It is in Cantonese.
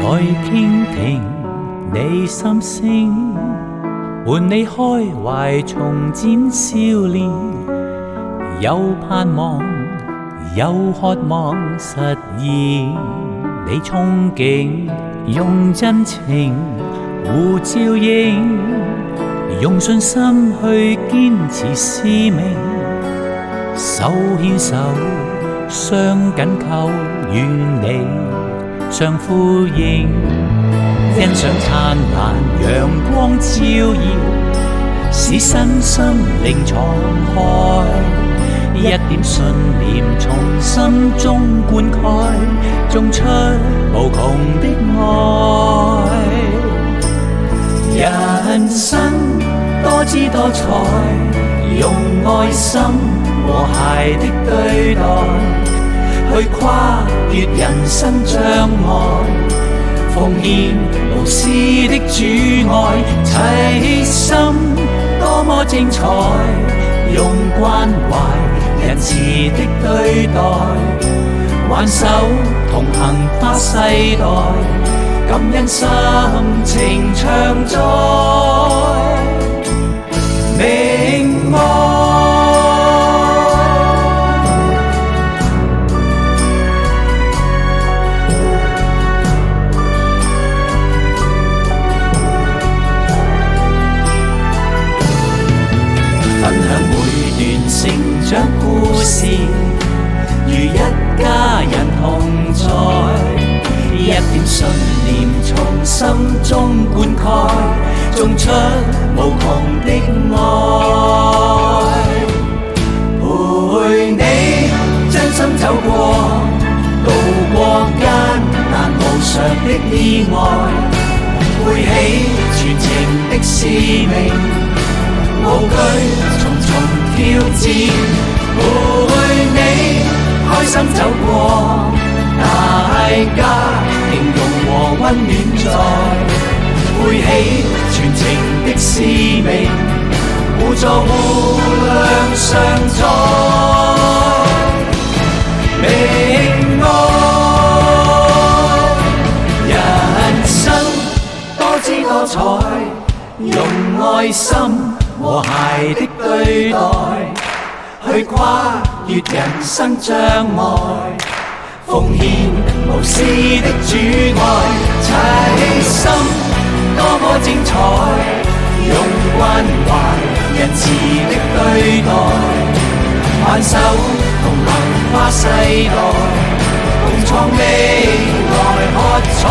來傾聽你心聲，伴你開懷重展少年，有盼望，有渴望實現你憧憬，用真情互照應，用信心去堅持使命，手牽手相緊扣，願你相呼應，欣賞燦爛陽光照耀，使身心靈敞開，一點信念從心中灌溉，種出無窮的愛。人生多姿多彩，用愛心和諧的對待，去跨越人生障礙，奉獻無私的主愛，齊心多麼精彩，用關懷仁慈的對待，挽手同行跨世代，感恩心情長在明愛。成長故事，如一家人同在，一點信念從心中灌溉，種出無窮的愛。陪你真心走過，渡過艱難無常的意外，背起全程的使命，無懼重重挑戰，陪你開心走過，大家形容和溫暖在，背起全程的使命，互助互諒常在明愛。人生多姿多彩，用愛心和諧的對待，去跨越人生障礙，奉獻無私的主愛，齊心多麼精彩，用關懷仁慈的對待，挽手同行跨世代，共創未來喝彩。